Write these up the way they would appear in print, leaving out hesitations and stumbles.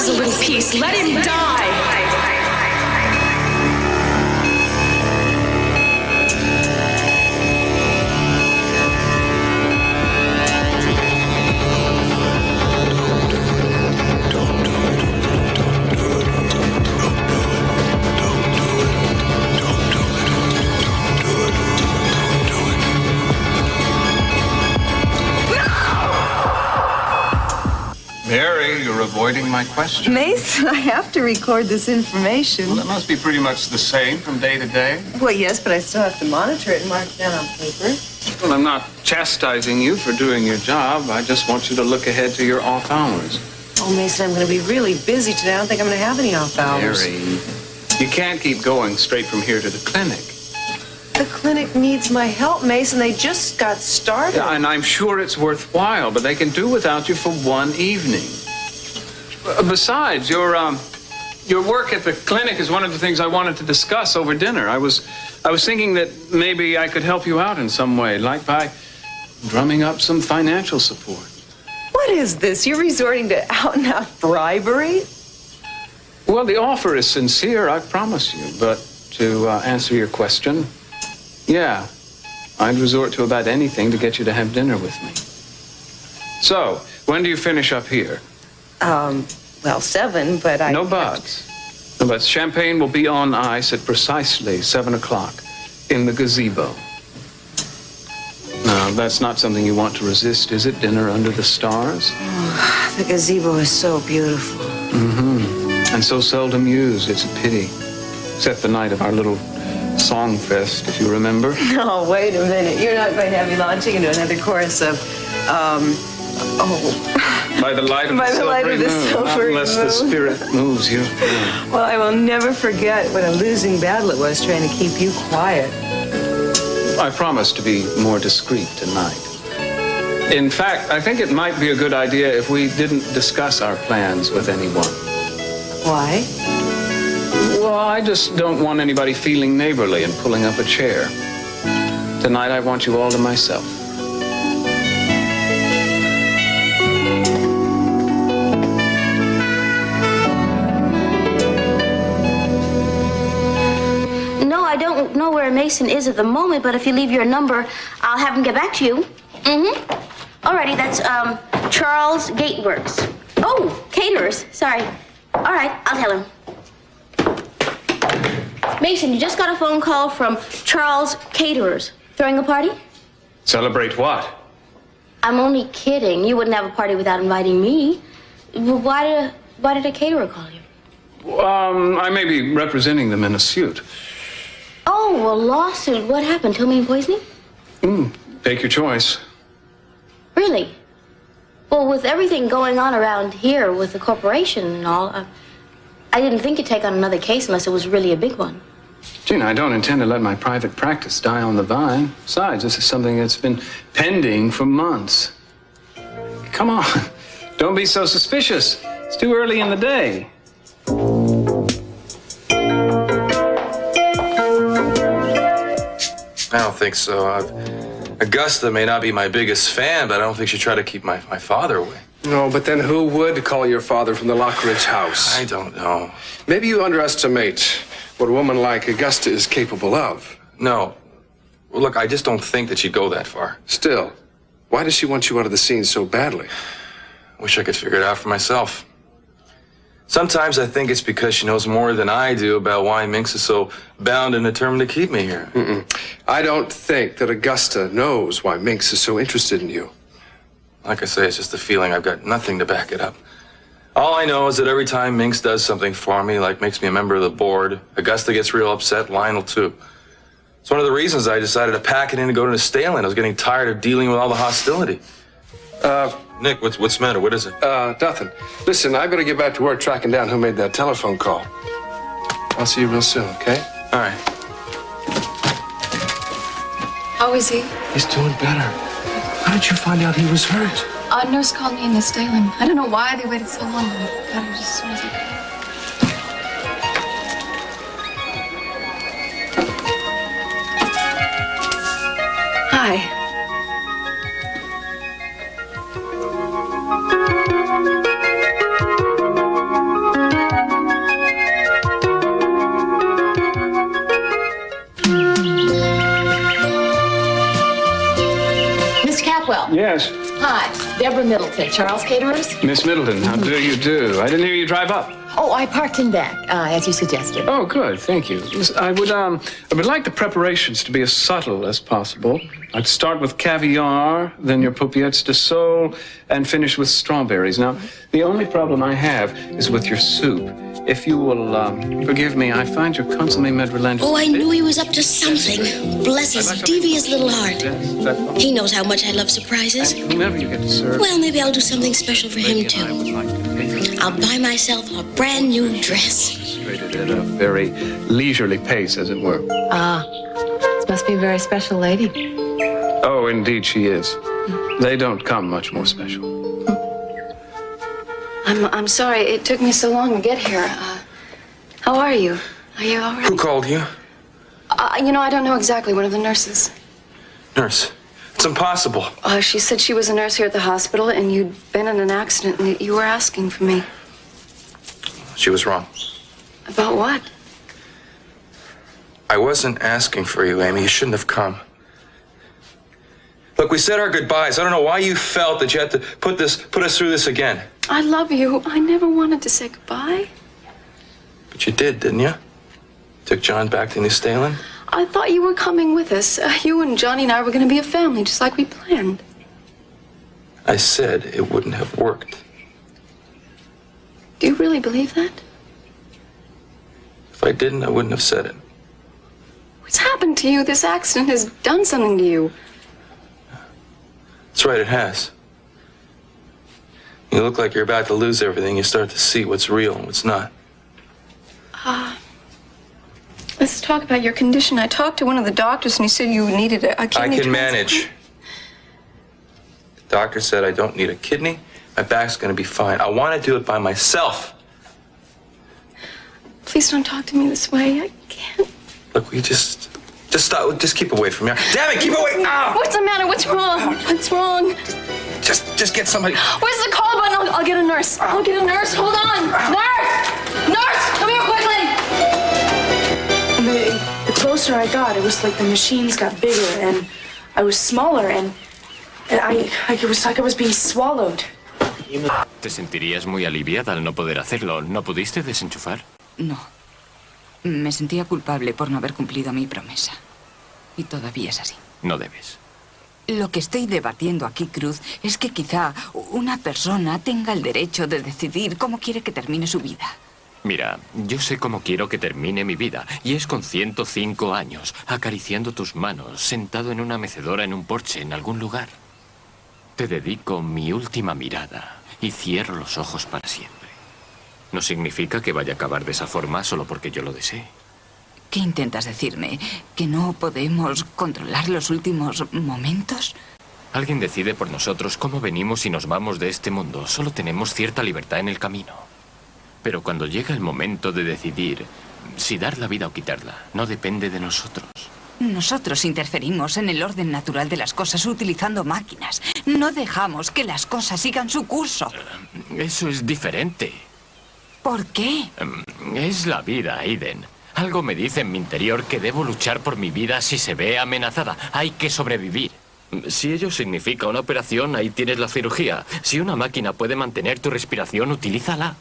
is a little piece. Let him die. Mary, you're avoiding my question. Mason, I have to record this information. Well, it must be pretty much the same from day to day. Well, yes, but I still have to monitor it and mark it down on paper. Well, I'm not chastising you for doing your job. I just want you to look ahead to your off hours. Oh, Mason, I'm going to be really busy today. I don't think I'm going to have any off hours. Mary, you can't keep going straight from here to the clinic. The clinic needs my help, Mason. They just got started. Yeah, and I'm sure it's worthwhile, but they can do without you for one evening. Besides, your work at the clinic is one of the things I wanted to discuss over dinner. I was thinking that maybe I could help you out in some way, like by drumming up some financial support. What is this? You're resorting to out-and-out bribery? Well, the offer is sincere, I promise you. But to answer your question, yeah, I'd resort to about anything to get you to have dinner with me. So, when do you finish up here? Well, 7, but I... No buts. No buts. Champagne will be on ice at precisely 7 o'clock in the gazebo. No, that's not something you want to resist, is it? Dinner under the stars? Oh, the gazebo is so beautiful. Mm-hmm. And so seldom used, it's a pity. Except the night of our little song fest, if you remember. No, wait a minute. You're not going to have me launching into another chorus of, By the light of the silvery moon, not unless the spirit moves you. Yeah. Well, I will never forget what a losing battle it was trying to keep you quiet. I promise to be more discreet tonight. In fact, I think it might be a good idea if we didn't discuss our plans with anyone. Why? Well, I just don't want anybody feeling neighborly and pulling up a chair. Tonight, I want you all to myself. No, I don't know where Mason is at the moment, but if you leave your number, I'll have him get back to you. Mm-hmm. Alrighty, that's, Charles Gateworks. Oh, caterers, sorry. All right, I'll tell him. Mason, you just got a phone call from Charles Caterers. Throwing a party? Celebrate what? I'm only kidding. You wouldn't have a party without inviting me. Why did a caterer call you? I may be representing them in a suit. Oh, a lawsuit. What happened? Ptomaine poisoning? Take your choice. Really? Well, with everything going on around here with the corporation and all, I didn't think you'd take on another case unless it was really a big one. Gina, I don't intend to let my private practice die on the vine. Besides, this is something that's been pending for months. Come on. Don't be so suspicious. It's too early in the day. I don't think so. Augusta may not be my biggest fan, but I don't think she'd try to keep my father away. No, but then who would call your father from the Lockridge house? I don't know. Maybe you underestimate what a woman like Augusta is capable of. No. Well, look, I just don't think that she'd go that far. Still, why does she want you out of the scene so badly? Wish I could figure it out for myself. Sometimes I think it's because she knows more than I do about why Minx is so bound and determined to keep me here. I don't think that Augusta knows why Minx is so interested in you. Like I say, it's just a feeling. I've got nothing to back it up. All I know is that every time Minx does something for me, like makes me a member of the board, Augusta gets real upset, Lionel too. It's one of the reasons I decided to pack it in and go to Staling. I was getting tired of dealing with all the hostility. Nick, what's the matter? What is it? Nothing. Listen, I better get back to work tracking down who made that telephone call. I'll see you real soon, okay? All right. How is he? He's doing better. How did you find out he was hurt? A nurse called me in the Staling. I don't know why they waited so long. I got here just as soon as I could. Hi. Yes. Hi, Deborah Middleton, Charles Caterers. Miss Middleton, how do you do? I didn't hear you drive up. Oh, I parked in back, as you suggested. Oh, good. Thank you. Listen, I would like the preparations to be as subtle as possible. I'd start with caviar, then your paupiettes de sole, and finish with strawberries. Now, the only problem I have is with your soup. If you will forgive me, I find your consommé madrilenge... Oh, I knew he was up to something. Bless his devious little heart. He knows how much I love surprises. And whomever you get to serve... Well, maybe I'll do something special for him, too. I'll buy myself a brand new dress. At a very leisurely pace, as it were. This must be a very special lady. Oh, indeed she is. They don't come much more special. I'm sorry it took me so long to get here. How are you? Are you all right? Who called you? You know, I don't know exactly. One of the nurses. Nurse. It's impossible. She said she was a nurse here at the hospital and you'd been in an accident and that you were asking for me. She was wrong. About what? I wasn't asking for you, Amy. You shouldn't have come. Look, we said our goodbyes. I don't know why you felt that you had to put us through this again. I love you. I never wanted to say goodbye. But you did, didn't you? Took John back to New Stalin? I thought you were coming with us. You and Johnny and I were going to be a family, just like we planned. I said it wouldn't have worked. Do you really believe that? If I didn't, I wouldn't have said it. What's happened to you? This accident has done something to you. That's right, it has. You look like you're about to lose everything. You start to see what's real and what's not. Let's talk about your condition. I talked to one of the doctors and he said you needed a kidney. I can manage. The doctor said I don't need a kidney. My back's gonna be fine. I want to do it by myself. Please don't talk to me this way. I can't. Look, we just stop. Just keep away from me. Damn it, keep away! Ah! What's the matter? What's wrong? What's wrong? Just get somebody. Where's the call button? I'll get a nurse. I'll get a nurse. Hold on. Nurse! Nurse! Come here quickly! The closer I got, it was like the machines got bigger and I was smaller and it was like I was being swallowed. Te sentirías muy aliviada al no poder hacerlo. ¿No pudiste desenchufar? No. Me sentía culpable por no haber cumplido mi promesa. Y todavía es así. No debes. Lo que estoy debatiendo aquí, Cruz, es que quizá una persona tenga el derecho de decidir cómo quiere que termine su vida. Mira, yo sé cómo quiero que termine mi vida, y es con 105 años, acariciando tus manos, sentado en una mecedora en un porche en algún lugar. Te dedico mi última mirada y cierro los ojos para siempre. No significa que vaya a acabar de esa forma solo porque yo lo desee. ¿Qué intentas decirme? ¿Que no podemos controlar los últimos momentos? Alguien decide por nosotros cómo venimos y nos vamos de este mundo. Solo tenemos cierta libertad en el camino. Pero cuando llega el momento de decidir si dar la vida o quitarla, no depende de nosotros. Nosotros interferimos en el orden natural de las cosas utilizando máquinas. No dejamos que las cosas sigan su curso. Eso es diferente. ¿Por qué? Es la vida, Aiden. Algo me dice en mi interior que debo luchar por mi vida si se ve amenazada. Hay que sobrevivir. Si ello significa una operación, ahí tienes la cirugía. Si una máquina puede mantener tu respiración, utilízala.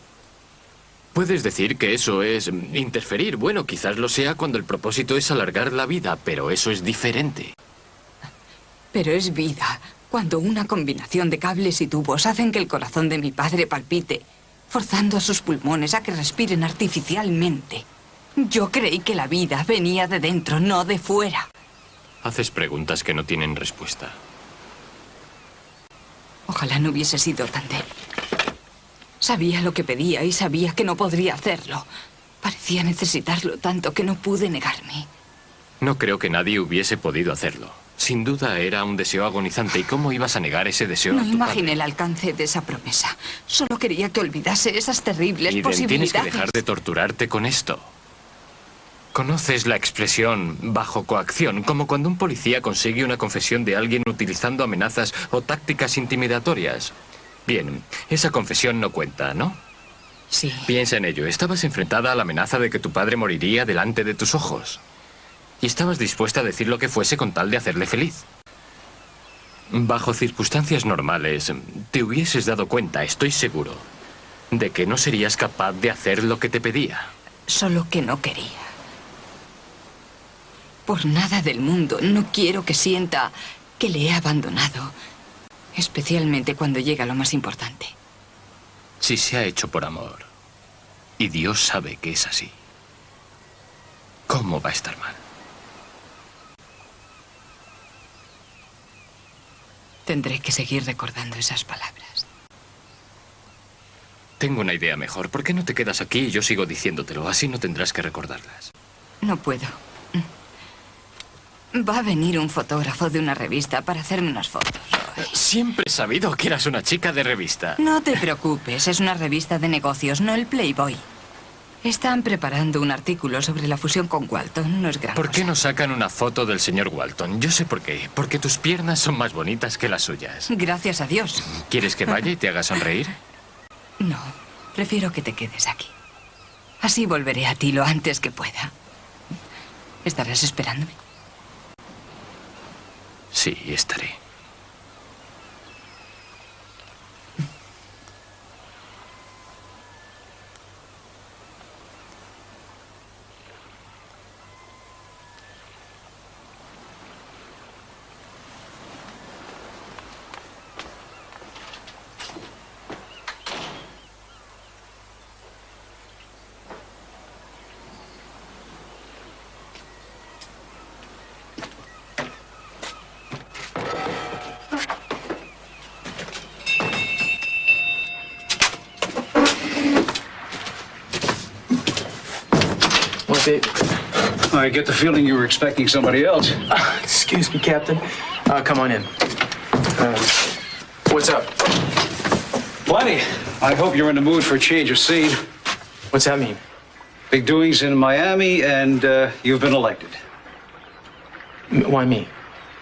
Puedes decir que eso es interferir. Bueno, quizás lo sea cuando el propósito es alargar la vida, pero eso es diferente. Pero es vida. Cuando una combinación de cables y tubos hacen que el corazón de mi padre palpite, forzando a sus pulmones a que respiren artificialmente. Yo creí que la vida venía de dentro, no de fuera. Haces preguntas que no tienen respuesta. Ojalá no hubiese sido tan débil. Sabía lo que pedía y sabía que no podría hacerlo. Parecía necesitarlo tanto que no pude negarme. No creo que nadie hubiese podido hacerlo. Sin duda era un deseo agonizante. ¿Y cómo ibas a negar ese deseo No a tu imaginé padre? el alcance de esa promesa. Solo quería que olvidase esas terribles posibilidades. Tienes que dejar de torturarte con esto. ¿Conoces la expresión bajo coacción? Como cuando un policía consigue una confesión de alguien utilizando amenazas o tácticas intimidatorias. Bien, esa confesión no cuenta, ¿no? Sí. Piensa en ello. Estabas enfrentada a la amenaza de que tu padre moriría delante de tus ojos. Y estabas dispuesta a decir lo que fuese con tal de hacerle feliz. Bajo circunstancias normales, te hubieses dado cuenta, estoy seguro, de que no serías capaz de hacer lo que te pedía. Solo que no quería. Por nada del mundo, no quiero que sienta que le he abandonado. Especialmente cuando llega lo más importante. Si se ha hecho por amor, y Dios sabe que es así, ¿cómo va a estar mal? Tendré que seguir recordando esas palabras. Tengo una idea mejor. ¿Por qué no te quedas aquí y yo sigo diciéndotelo? Así no tendrás que recordarlas. No puedo. Va a venir un fotógrafo de una revista para hacerme unas fotos. Siempre he sabido que eras una chica de revista. No te preocupes, es una revista de negocios, no el Playboy. Están preparando un artículo sobre la fusión con Walton, no es gran ¿Por qué cosa. no sacan una foto del señor Walton? Yo sé por qué. Porque tus piernas son más bonitas que las suyas. Gracias a Dios. ¿Quieres que vaya y te haga sonreír? No, prefiero que te quedes aquí. Así volveré a ti lo antes que pueda. ¿Estarás esperándome? Sí, estaré. I get the feeling you were expecting somebody else. Excuse me, Captain. Come on in. What's up? Plenty. I hope you're in the mood for a change of scene. What's that mean? Big doings in Miami, and you've been elected. Why me?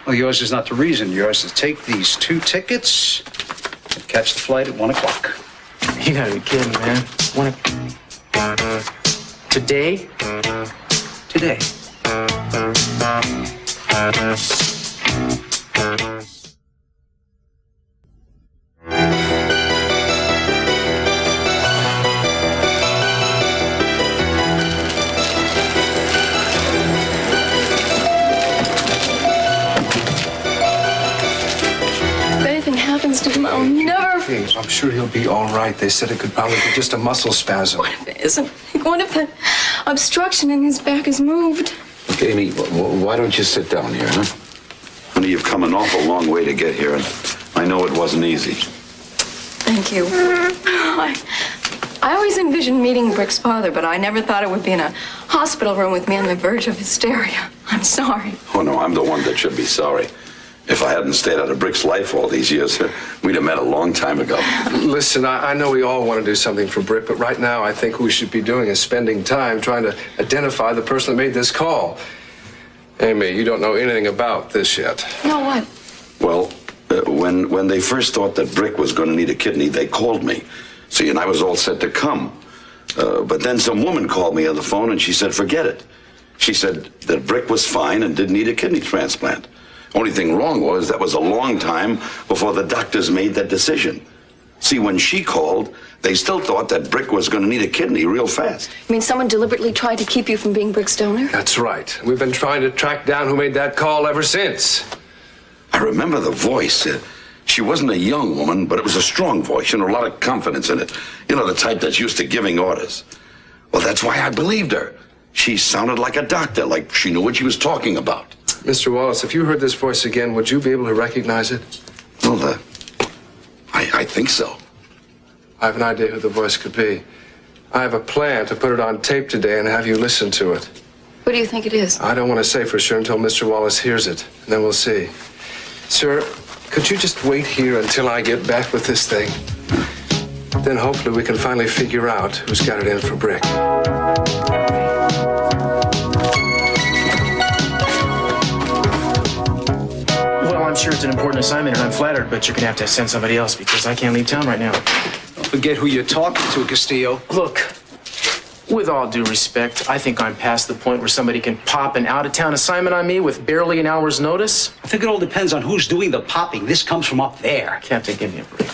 Well, yours is not the reason. Yours is to take these 2 tickets and catch the flight at 1 o'clock. You gotta be kidding, man. Today? Today. If anything happens to him, I'll never... Hey, I'm sure he'll be all right. They said it could probably be just a muscle spasm. What if it isn't? What if that obstruction in his back is moved? Look, Amy, why don't you sit down here, huh? Honey, you've come an awful long way to get here, and I know it wasn't easy. Thank you. I always envisioned meeting Brick's father, but I never thought it would be in a hospital room with me on the verge of hysteria. I'm sorry. Oh, no, I'm the one that should be sorry. If I hadn't stayed out of Brick's life all these years, we'd have met a long time ago. Listen, I know we all want to do something for Brick, but right now I think what we should be doing is spending time trying to identify the person that made this call. Amy, you don't know anything about this yet. No, what? Well, when they first thought that Brick was going to need a kidney, they called me. See, and I was all set to come. But then some woman called me on the phone, and she said, forget it. She said that Brick was fine and didn't need a kidney transplant. Only thing wrong was that was a long time before the doctors made that decision. See, when she called, they still thought that Brick was going to need a kidney real fast. You mean someone deliberately tried to keep you from being Brick's donor? That's right. We've been trying to track down who made that call ever since. I remember the voice. She wasn't a young woman, but it was a strong voice, a lot of confidence in it. You know, the type that's used to giving orders. Well, that's why I believed her. She sounded like a doctor, like she knew what she was talking about. Mr. Wallace, if you heard this voice again, would you be able to recognize it? Well, I think so. I have an idea who the voice could be. I have a plan to put it on tape today and have you listen to it. Who do you think it is? I don't want to say for sure until Mr. Wallace hears it, and then we'll see. Sir, could you just wait here until I get back with this thing? Then hopefully we can finally figure out who's got it in for Brick. Well, I'm sure it's an important assignment, and I'm flattered, but you're gonna have to send somebody else because I can't leave town right now. Don't forget who you're talking to, Castillo. Look, With all due respect, I think I'm past the point where somebody can pop an out-of-town assignment on me with barely an hour's notice. I think it all depends on who's doing the popping. This comes from up there. Captain, give me a break.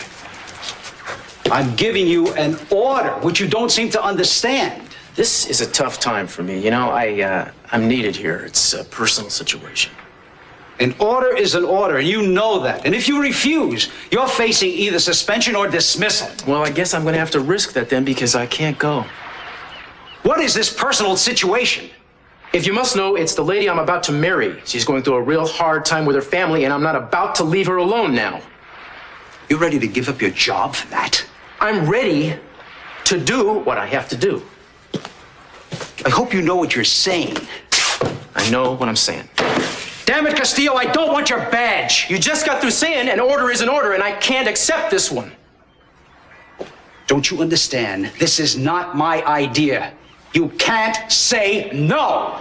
I'm giving you an order, which you don't seem to understand. This is a tough time for me. You know, I'm needed here. It's a personal situation. An order is an order, and you know that. And if you refuse, you're facing either suspension or dismissal. Well, I guess I'm going to have to risk that then because I can't go. What is this personal situation? If you must know, it's the lady I'm about to marry. She's going through a real hard time with her family, and I'm not about to leave her alone now. You're ready to give up your job for that? I'm ready to do what I have to do. I hope you know what you're saying. I know what I'm saying. Damn it, Castillo, I don't want your badge. You just got through saying an order is an order, and I can't accept this one. Don't you understand? This is not my idea. You can't say no.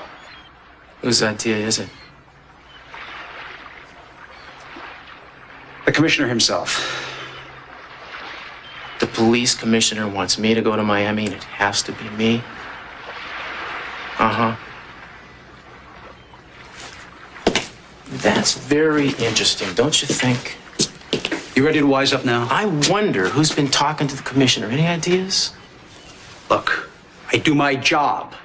Whose idea is it? The commissioner himself. The police commissioner wants me to go to Miami, and it has to be me. Uh-huh. That's very interesting, don't you think? You ready to wise up now? I wonder who's been talking to the commissioner. Any ideas? Look, I do my job.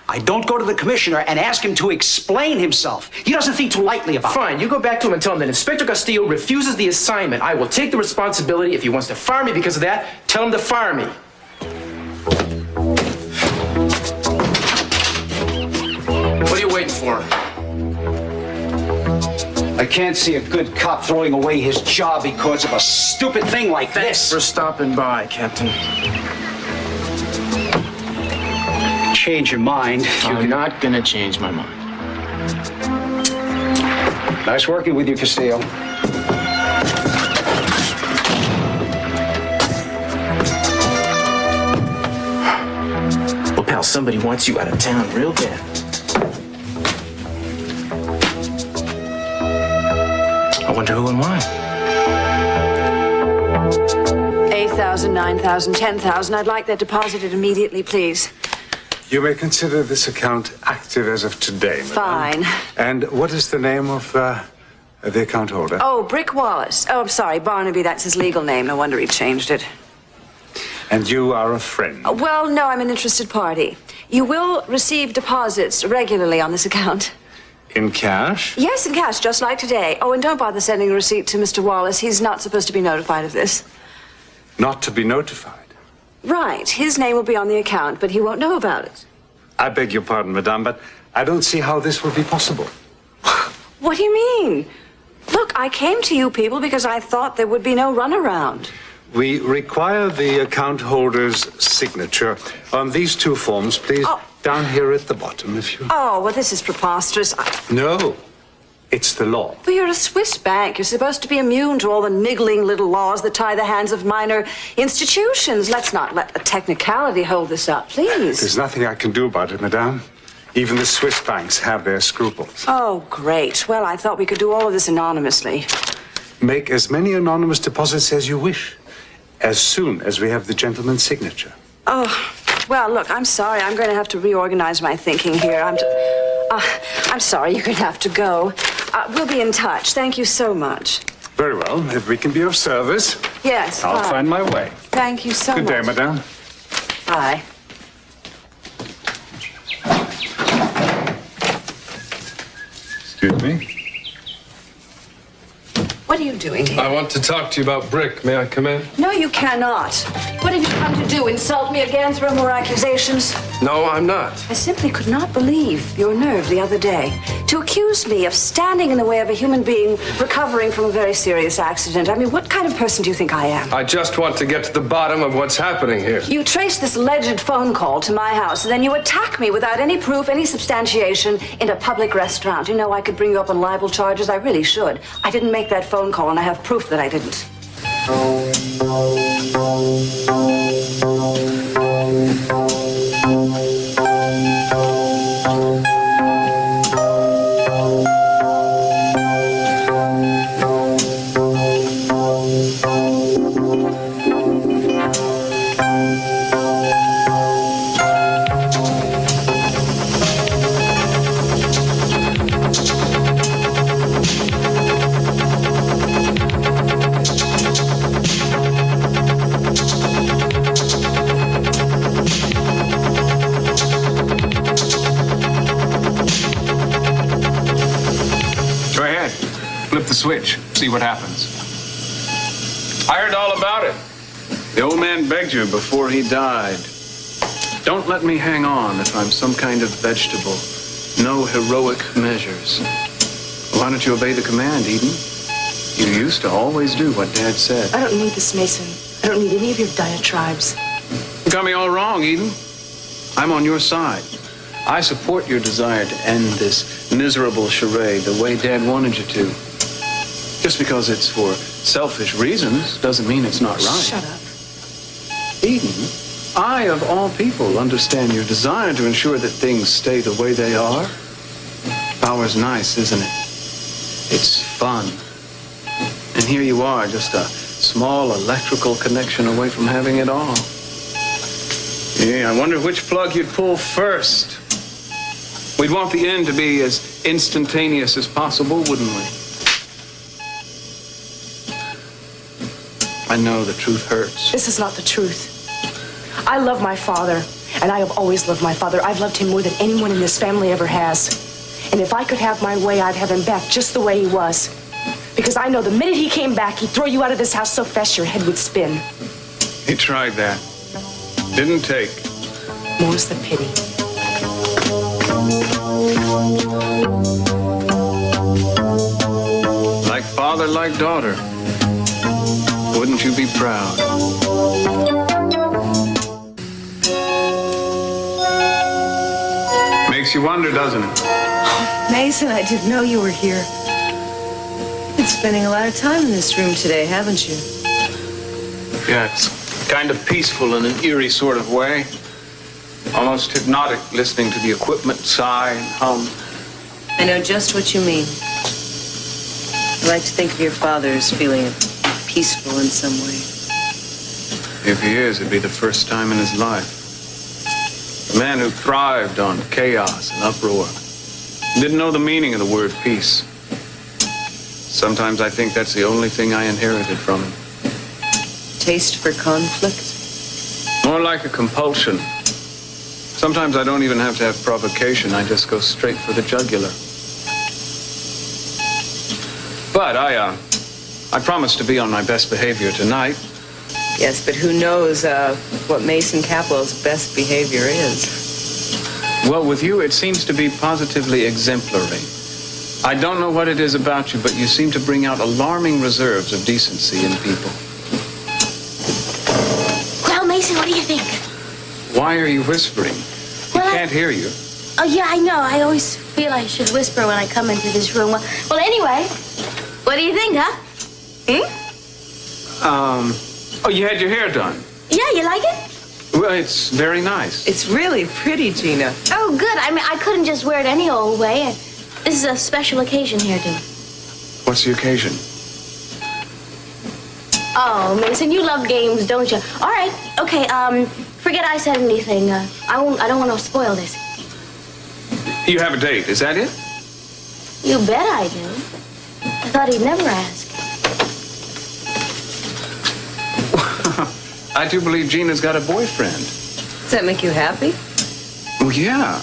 I don't go to the commissioner and ask him to explain himself. He doesn't think too lightly about it. Fine, you go back to him and tell him that Inspector Castillo refuses the assignment. I will take the responsibility. If he wants to fire me because of that, tell him to fire me. What are you waiting for? I can't see a good cop throwing away his job because of a stupid thing like this. Thanks for stopping by, Captain. Change your mind. I'm not gonna change my mind. Nice working with you, Castillo. Well, pal, somebody wants you out of town real bad. I wonder who and why. 8,000, 9,000, 10,000. I'd like that deposited immediately, please. You may consider this account active as of today, madam. Fine. And what is the name of the account holder? Oh, Brick Wallace. Oh, I'm sorry, Barnaby. That's his legal name. No wonder he changed it. And you are a friend? Well, no, I'm an interested party. You will receive deposits regularly on this account. In cash? Yes, in cash, just like today. Oh, and don't bother sending a receipt to Mr. Wallace. He's not supposed to be notified of this. Not to be notified? Right. His name will be on the account, but he won't know about it. I beg your pardon, madame, but I don't see how this will be possible. What do you mean? Look, I came to you people because I thought there would be no runaround. We require the account holder's signature on these two forms, please. Oh. Down here at the bottom, if you... Oh, well, this is preposterous. No, it's the law. But you're a Swiss bank. You're supposed to be immune to all the niggling little laws that tie the hands of minor institutions. Let's not let a technicality hold this up, please. There's nothing I can do about it, madame. Even the Swiss banks have their scruples. Oh, great. Well, I thought we could do all of this anonymously. Make as many anonymous deposits as you wish, as soon as we have the gentleman's signature. Oh, well, look, I'm sorry. I'm going to have to reorganize my thinking here. I'm sorry. You're going to have to go. We'll be in touch. Thank you so much. Very well. If we can be of service, yes, I'll bye. find my way. Thank you so much. Good day, madame. Bye. Excuse me. What are you doing here? I want to talk to you about Brick. May I come in? No, you cannot. What have you come to do? Insult me again? Throw more accusations? No, I'm not. I simply could not believe your nerve the other day to accuse me of standing in the way of a human being recovering from a very serious accident. I mean, what kind of person do you think I am? I just want to get to the bottom of what's happening here. You trace this alleged phone call to my house, and then you attack me without any proof, any substantiation in a public restaurant. You know, I could bring you up on libel charges. I really should. I didn't make that phone call, and I have proof that I didn't. switch. See what happens. I heard all about it. The old man begged you before he died. Don't let me hang on if I'm some kind of vegetable. No heroic measures. Why don't you obey the command, Eden? You used to always do what Dad said. I don't need this, Mason. I don't need any of your diatribes. You got me all wrong, Eden. I'm on your side. I support your desire to end this miserable charade the way Dad wanted you to. Just because it's for selfish reasons doesn't mean it's not right. Shut up. Eden, I, of all people, understand your desire to ensure that things stay the way they are. Power's nice, isn't it? It's fun. And here you are, just a small electrical connection away from having it all. Yeah, I wonder which plug you'd pull first. We'd want the end to be as instantaneous as possible, wouldn't we? I know the truth hurts. This is not the truth. I love my father, and I have always loved my father. I've loved him more than anyone in this family ever has. And if I could have my way, I'd have him back just the way he was. Because I know the minute he came back, he'd throw you out of this house so fast your head would spin. He tried that. Didn't take. More's the pity. Like father, like daughter. Wouldn't you be proud? Makes you wonder, doesn't it? Oh, Mason, I didn't know you were here. You've been spending a lot of time in this room today, haven't you? Yeah, it's kind of peaceful in an eerie sort of way. Almost hypnotic, listening to the equipment sigh and hum. I know just what you mean. I like to think of your father as feeling peaceful in some way. If he is, it'd be the first time in his life. A man who thrived on chaos and uproar. Didn't know the meaning of the word peace. Sometimes I think that's the only thing I inherited from him. Taste for conflict? More like a compulsion. Sometimes I don't even have to have provocation. I just go straight for the jugular. But I promised to be on my best behavior tonight. Yes, but who knows what Mason Capwell's best behavior is? Well, with you, it seems to be positively exemplary. I don't know what it is about you, but you seem to bring out alarming reserves of decency in people. Well, Mason, what do you think? Why are you whispering? I can't hear you. Oh, yeah, I know. I always feel I should whisper when I come into this room. Well, anyway, what do you think, huh? Oh, you had your hair done? Yeah, you like it? Well, it's very nice. It's really pretty, Gina. Oh, good. I mean, I couldn't just wear it any old way. This is a special occasion here, too. What's the occasion? Oh, Mason, you love games, don't you? All right. Okay, forget I said anything. I don't want to spoil this. You have a date, is that it? You bet I do. I thought he'd never ask. I do believe Gina's got a boyfriend. Does that make you happy? Oh, yeah.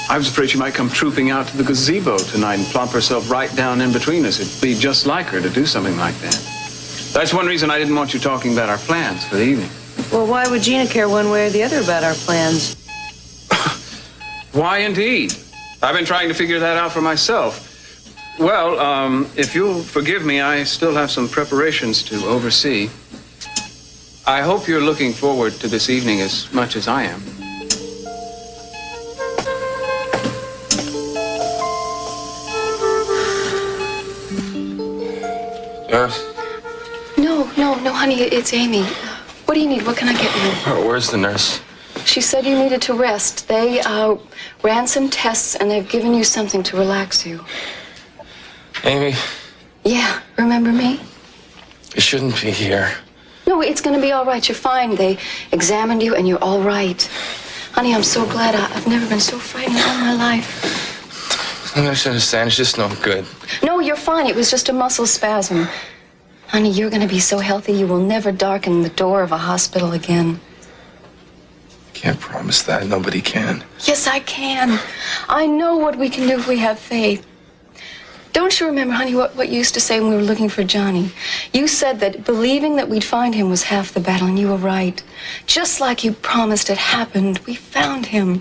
I was afraid she might come trooping out to the gazebo tonight and plop herself right down in between us. It'd be just like her to do something like that. That's one reason I didn't want you talking about our plans for the evening. Well, why would Gina care one way or the other about our plans? Why, indeed? I've been trying to figure that out for myself. Well, if you'll forgive me, I still have some preparations to oversee. I hope you're looking forward to this evening as much as I am. Nurse? No, honey, it's Amy. What do you need? What can I get you? Where's the nurse? She said you needed to rest. They ran some tests, and they've given you something to relax you. Amy? Yeah, remember me? You shouldn't be here. No, it's going to be all right. You're fine. They examined you, and you're all right. Honey, I'm so glad. I've never been so frightened all my life. I don't understand. It's just no good. No, you're fine. It was just a muscle spasm. Honey, you're going to be so healthy, you will never darken the door of a hospital again. Can't promise that. Nobody can. Yes, I can. I know what we can do if we have faith. Don't you remember, honey, what you used to say when we were looking for Johnny? You said that believing that we'd find him was half the battle, and you were right. Just like you promised it happened, we found him.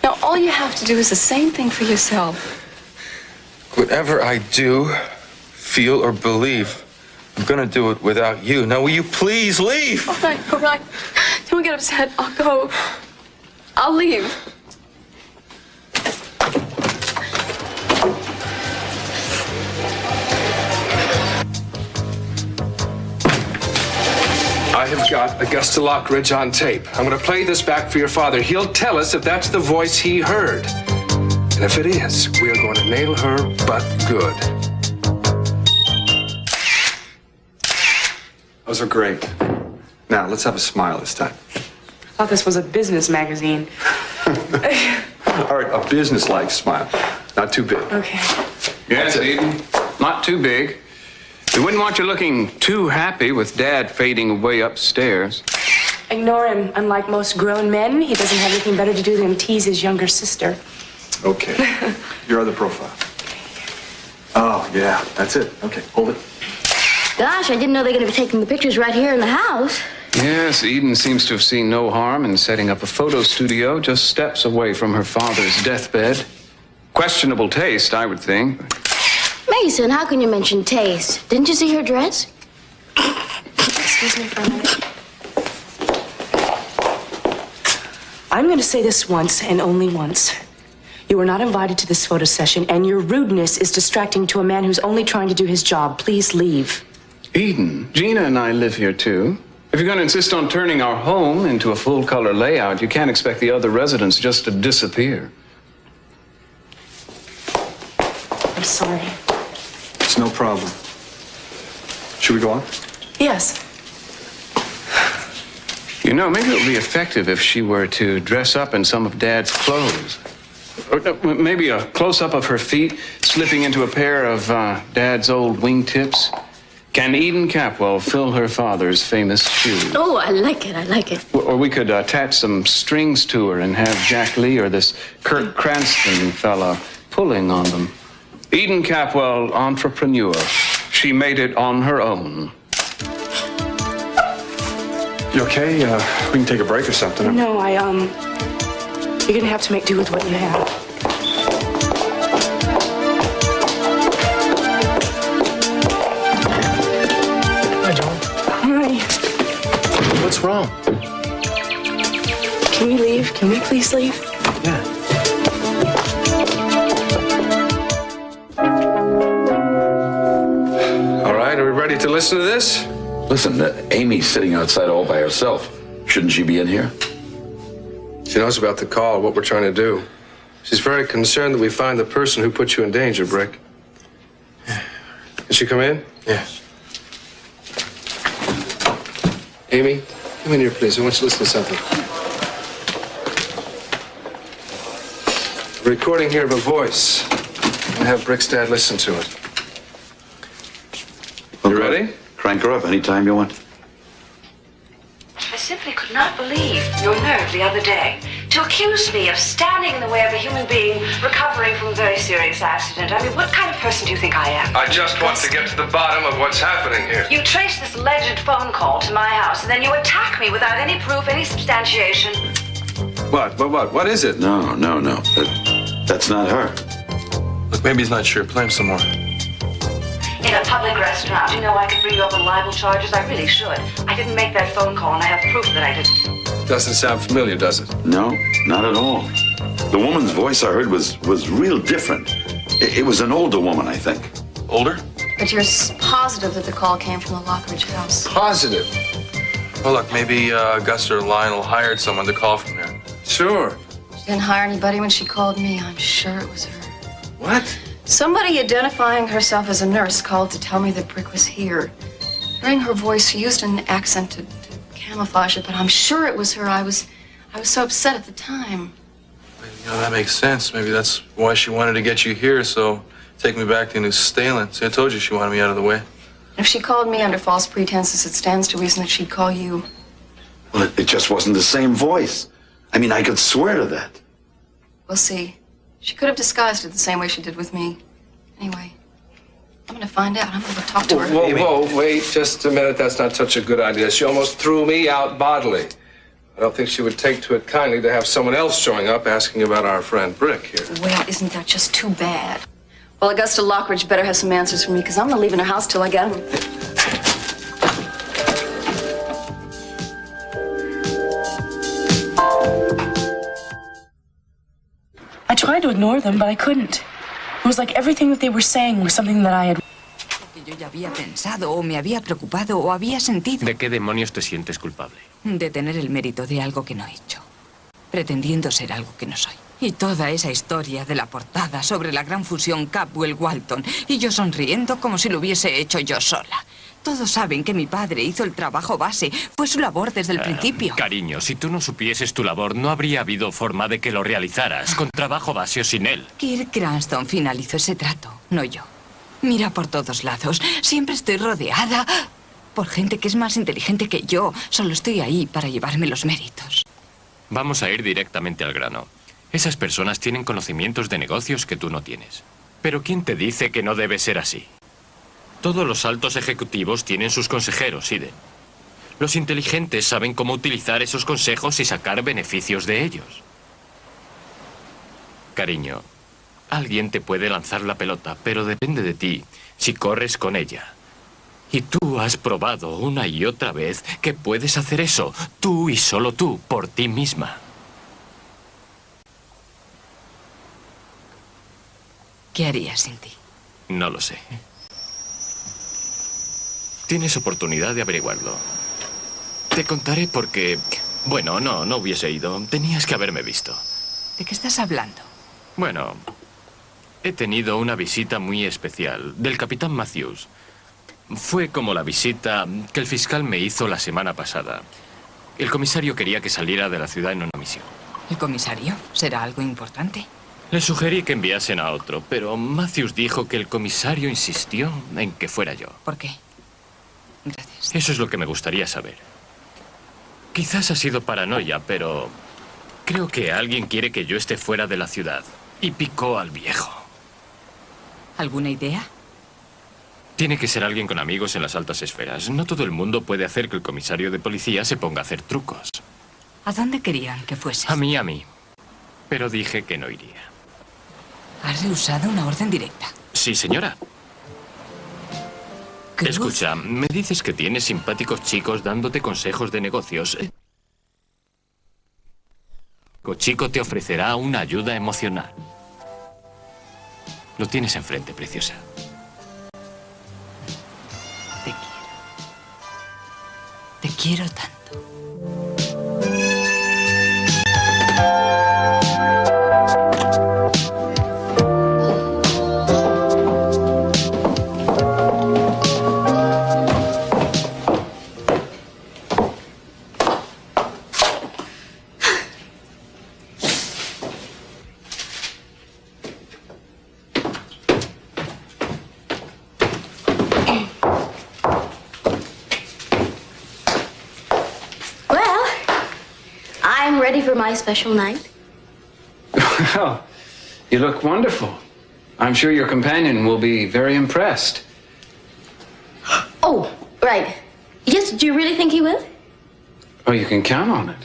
Now, all you have to do is the same thing for yourself. Whatever I do, feel, or believe, I'm gonna do it without you. Now, will you please leave? All right, all right. Don't get upset. I'll go. I'll leave. I have got Augusta Lockridge on tape. I'm going to play this back for your father. He'll tell us if that's the voice he heard. And if it is, we are going to nail her but good. Those are great. Now, let's have a smile this time. I thought this was a business magazine. All right, a business-like smile. Not too big. Okay. Yes, Eden. Not too big. We wouldn't want you looking too happy with Dad fading away upstairs. Ignore him. Unlike most grown men, he doesn't have anything better to do than tease his younger sister. Okay. Your other profile. Oh, yeah, that's it. Okay, hold it. Gosh, I didn't know they were going to be taking the pictures right here in the house. Yes, Eden seems to have seen no harm in setting up a photo studio just steps away from her father's deathbed. Questionable taste, I would think. Mason, how can you mention taste? Didn't you see her dress? Excuse me for a minute. I'm going to say this once and only once. You were not invited to this photo session, and your rudeness is distracting to a man who's only trying to do his job. Please leave. Eden, Gina and I live here too. If you're going to insist on turning our home into a full-color layout, you can't expect the other residents just to disappear. I'm sorry. It's no problem. Should we go on? Yes. You know, maybe it would be effective if she were to dress up in some of Dad's clothes. Or maybe a close-up of her feet slipping into a pair of Dad's old wingtips. Can Eden Capwell fill her father's famous shoes? Oh, I like it. I like it. Or we could attach some strings to her and have Jack Lee or this Kurt Cranston fella pulling on them. Eden Capwell, entrepreneur. She made it on her own. You okay? We can take a break or something. No, you're gonna have to make do with what you have. Hi, John. Hi. What's wrong? Can we leave? Can we please leave? Yeah. All right, are we ready to listen to this? Listen, Amy's sitting outside all by herself. Shouldn't she be in here? She knows about the call, what we're trying to do. She's very concerned that we find the person who put you in danger, Brick. Can she come in? Yeah. Amy, come in here, please. I want you to listen to something. A recording here of a voice. And have Brick's dad listen to it. You ready? Crank her up anytime you want. I simply could not believe your nerve the other day to accuse me of standing in the way of a human being recovering from a very serious accident. I mean, what kind of person do you think I am? I just want to get to the bottom of what's happening here. You trace this alleged phone call to my house, and then you attack me without any proof, any substantiation. What is it? No. That's not her. Look, maybe he's not sure. Play him some more. In a public restaurant, you know I could bring you up on libel charges. I really should. I didn't make that phone call, and I have proof that I didn't. Doesn't sound familiar, does it? No, not at all. The woman's voice I heard was real different. It was an older woman, I think. Older? But you're positive that the call came from the Lockridge house. Positive. Well, look, maybe Augusta or Lionel hired someone to call from there. Sure. She didn't hire anybody when she called me. I'm sure it was her. What? Somebody identifying herself as a nurse called to tell me that Brick was here. Hearing her voice, she used an accent to camouflage it, but I'm sure it was her. I was so upset at the time. You know, that makes sense. Maybe that's why she wanted to get you here, so take me back to New Stalin. See, I told you she wanted me out of the way. If she called me under false pretenses, it stands to reason that she'd call you. Well, it just wasn't the same voice. I mean, I could swear to that. We'll see. She could have disguised it the same way she did with me. Anyway, I'm gonna find out. I'm gonna talk to her. Whoa, wait just a minute. That's not such a good idea. She almost threw me out bodily. I don't think she would take to it kindly to have someone else showing up asking about our friend Brick here. Well, isn't that just too bad? Well, Augusta Lockridge better have some answers for me, because I'm not leaving her house till I get them. I tried to ignore them, but I couldn't. It was like everything that they were saying was something that I had... Yo ya había pensado, o me había preocupado, o había sentido. ¿De qué demonios te sientes culpable? De tener el mérito de algo que no he hecho. Pretendiendo ser algo que no soy. Y toda esa historia de la portada sobre la gran fusión Capwell-Walton. Y yo sonriendo como si lo hubiese hecho yo sola. Todos saben que mi padre hizo el trabajo base. Fue su labor desde el principio. Cariño, si tú no supieses tu labor, no habría habido forma de que lo realizaras, con trabajo base o sin él. Kirk Cranston finalizó ese trato, no yo. Mira por todos lados. Siempre estoy rodeada por gente que es más inteligente que yo. Solo estoy ahí para llevarme los méritos. Vamos a ir directamente al grano. Esas personas tienen conocimientos de negocios que tú no tienes. Pero ¿quién te dice que no debe ser así? Todos los altos ejecutivos tienen sus consejeros, Iden. Los inteligentes saben cómo utilizar esos consejos y sacar beneficios de ellos. Cariño, alguien te puede lanzar la pelota, pero depende de ti si corres con ella. Y tú has probado una y otra vez que puedes hacer eso, tú y solo tú, por ti misma. ¿Qué harías sin ti? No lo sé. Tienes oportunidad de averiguarlo. Te contaré porque... Bueno, no hubiese ido. Tenías que haberme visto. ¿De qué estás hablando? Bueno, he tenido una visita muy especial del capitán Matthews. Fue como la visita que el fiscal me hizo la semana pasada. El comisario quería que saliera de la ciudad en una misión. ¿El comisario? ¿Será algo importante? Le sugerí que enviasen a otro, pero Matthews dijo que el comisario insistió en que fuera yo. ¿Por qué? Gracias. Eso es lo que me gustaría saber. Quizás ha sido paranoia, pero creo que alguien quiere que yo esté fuera de la ciudad. Y picó al viejo. ¿Alguna idea? Tiene que ser alguien con amigos en las altas esferas. No todo el mundo puede hacer que el comisario de policía se ponga a hacer trucos. ¿A dónde querían que fueses? A mí. Pero dije que no iría. ¿Has rehusado una orden directa? Sí, señora. ¿Cruz? Escucha, me dices que tienes simpáticos chicos dándote consejos de negocios. El chico te ofrecerá una ayuda emocional. Lo tienes enfrente, preciosa. Te quiero. Te quiero tanto. Ready for my special night? Well, you look wonderful. I'm sure your companion will be very impressed. Oh, right. Yes, do you really think he will? Oh, you can count on it.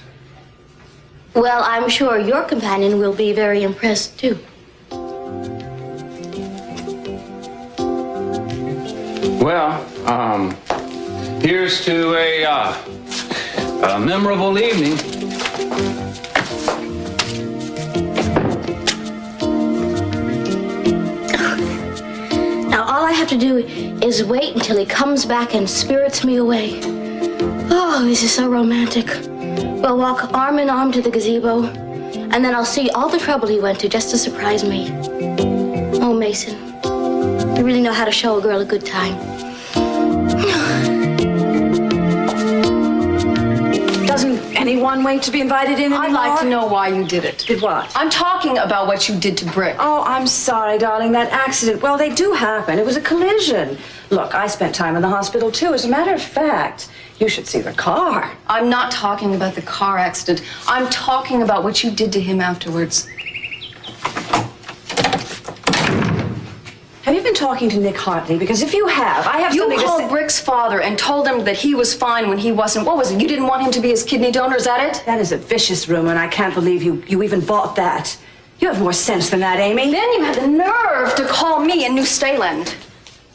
Well, I'm sure your companion will be very impressed, too. Well, here's to a memorable evening. Now, all I have to do is wait until he comes back and spirits me away. Oh, this is so romantic. We'll walk arm in arm to the gazebo, and then I'll see all the trouble he went to just to surprise me. Oh, Mason, you really know how to show a girl a good time. Doesn't anyone wait to be invited in anymore? I'd like to know why you did it. Did what? I'm talking about what you did to Brick. Oh, I'm sorry, darling. That accident, well, they do happen. It was a collision. Look, I spent time in the hospital, too. As a matter of fact, you should see the car. I'm not talking about the car accident. I'm talking about what you did to him afterwards. Have you been talking to Nick Hartley? Because if you have, I have something to say. You called Brick's father and told him that he was fine when he wasn't. What was it? You didn't want him to be his kidney donor, is that it? That is a vicious rumor, and I can't believe you even bought that. You have more sense than that, Amy. Then you had the nerve to call me in New Staland.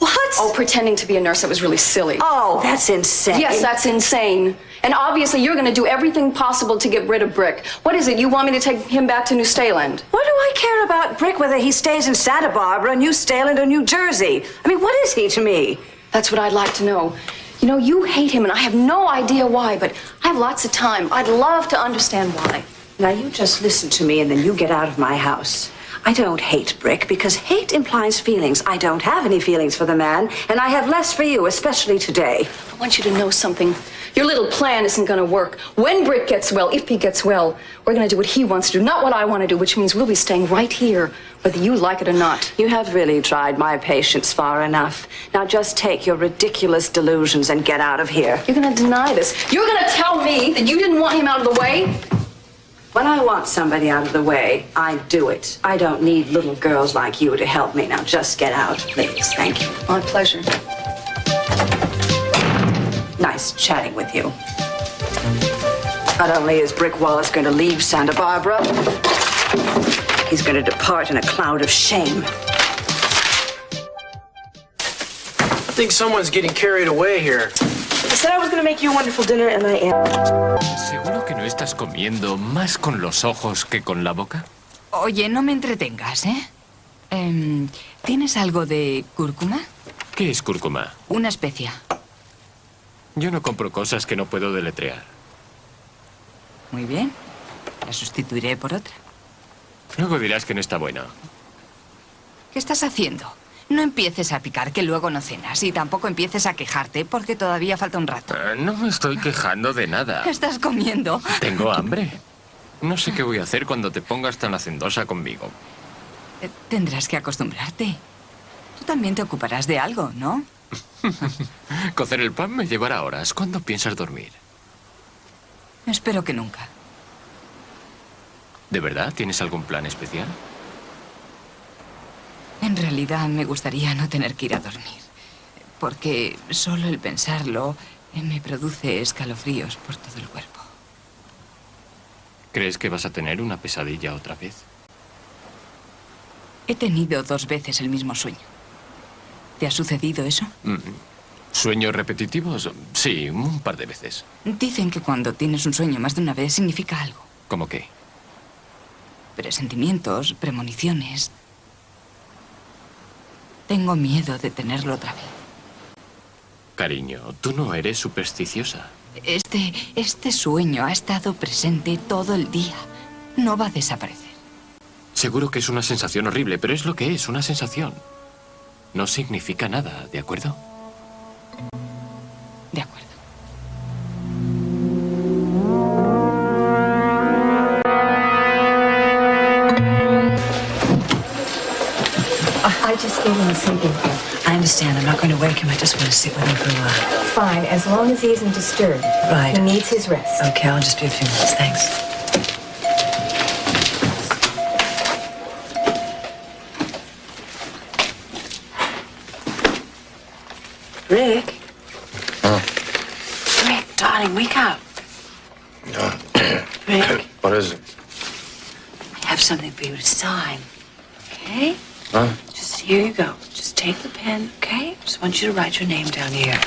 What? Oh, pretending to be a nurse. That was really silly. Oh, that's insane. Yes, that's insane. And obviously you're going to do everything possible to get rid of Brick. What is it? You want me to take him back to New Staland? What do I care about Brick, whether he stays in Santa Barbara, New Staland, or New Jersey? I mean, what is he to me? That's what I'd like to know. You know, you hate him, and I have no idea why, but I have lots of time. I'd love to understand why. Now, you just listen to me, and then you get out of my house. I don't hate Brick, because hate implies feelings. I don't have any feelings for the man, and I have less for you, especially today. I want you to know something. Your little plan isn't going to work. When Brick gets well, if he gets well, we're going to do what he wants to do, not what I want to do, which means we'll be staying right here, whether you like it or not. You have really tried my patience far enough. Now just take your ridiculous delusions and get out of here. You're going to deny this. You're going to tell me that you didn't want him out of the way? When I want somebody out of the way, I do it. I don't need little girls like you to help me. Now just get out, please. Thank you. My pleasure. Nice chatting with you. Not only is Brick Wallace going to leave Santa Barbara, he's going to depart in a cloud of shame. I think someone's getting carried away here. I said I was going to make you a wonderful dinner, and I am. ¿Seguro que no estás comiendo más con los ojos que con la boca? Oye, no me entretengas, ¿eh? ¿Tienes algo de cúrcuma? ¿Qué es cúrcuma? Una especia. Yo no compro cosas que no puedo deletrear. Muy bien. La sustituiré por otra. Luego dirás que no está bueno. ¿Qué estás haciendo? No empieces a picar, que luego no cenas. Y tampoco empieces a quejarte, porque todavía falta un rato. No me estoy quejando de nada. ¿Qué estás comiendo? Tengo hambre. No sé qué voy a hacer cuando te pongas tan hacendosa conmigo. Tendrás que acostumbrarte. Tú también te ocuparás de algo, ¿no? Cocer el pan me llevará horas. ¿Cuándo piensas dormir? Espero que nunca. ¿De verdad? ¿Tienes algún plan especial? En realidad me gustaría no tener que ir a dormir. Porque solo el pensarlo me produce escalofríos por todo el cuerpo. ¿Crees que vas a tener una pesadilla otra vez? He tenido 2 veces el mismo sueño. ¿Te ha sucedido eso? ¿Sueños repetitivos? Sí, un par de veces. Dicen que cuando tienes un sueño más de una vez significa algo. ¿Cómo qué? Presentimientos, premoniciones. Tengo miedo de tenerlo otra vez. Cariño, tú no eres supersticiosa. Este sueño ha estado presente todo el día. No va a desaparecer. Seguro que es una sensación horrible, pero es lo que es, una sensación. No significa nada, ¿de acuerdo? De acuerdo. I just gave him a sleeping pill. I understand. I'm not going to wake him. I just want to sit with him for a while. Fine, as long as he isn't disturbed. Right. He needs his rest. Okay, I'll just be a few minutes. Thanks. Rick? Rick, darling, wake up. Rick? What is it? I have something for you to sign. Okay? Huh? Just here you go. Just take the pen, okay? Just want you to write your name down here.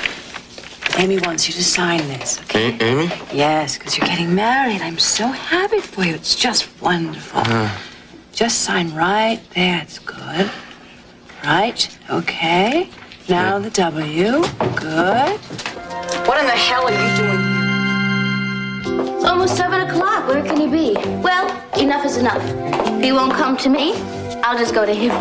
Amy wants you to sign this, okay? Amy? Yes, because you're getting married. I'm so happy for you. It's just wonderful. Just sign right there. It's good. Right. Okay. Now the W. Good. What in the hell are you doing here? It's almost 7 o'clock. Where can he be? Well, enough is enough. If he won't come to me, I'll just go to him.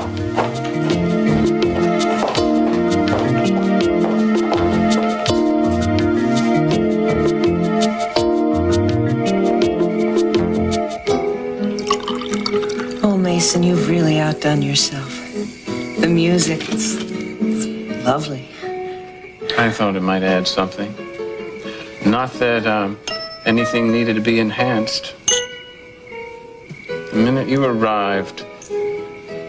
Oh, Mason, you've really outdone yourself. The music, it's lovely. I thought it might add something. Not that anything needed to be enhanced. The minute you arrived,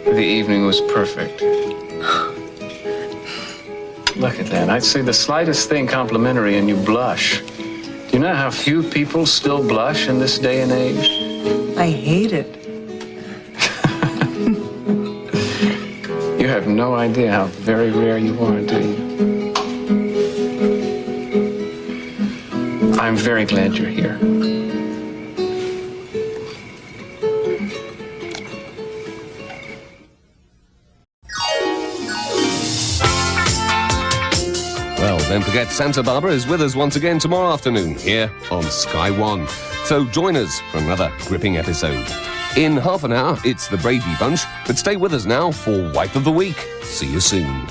the evening was perfect. Look at that. I'd say the slightest thing complimentary and you blush. Do you know how few people still blush in this day and age? I hate it. You have no idea how very rare you are, do you? I'm very glad you're here. Well, don't forget Santa Bárbara is with us once again tomorrow afternoon here on Sky One. So join us for another gripping episode. In half an hour, it's the Brady Bunch, but stay with us now for Wife of the Week. See you soon.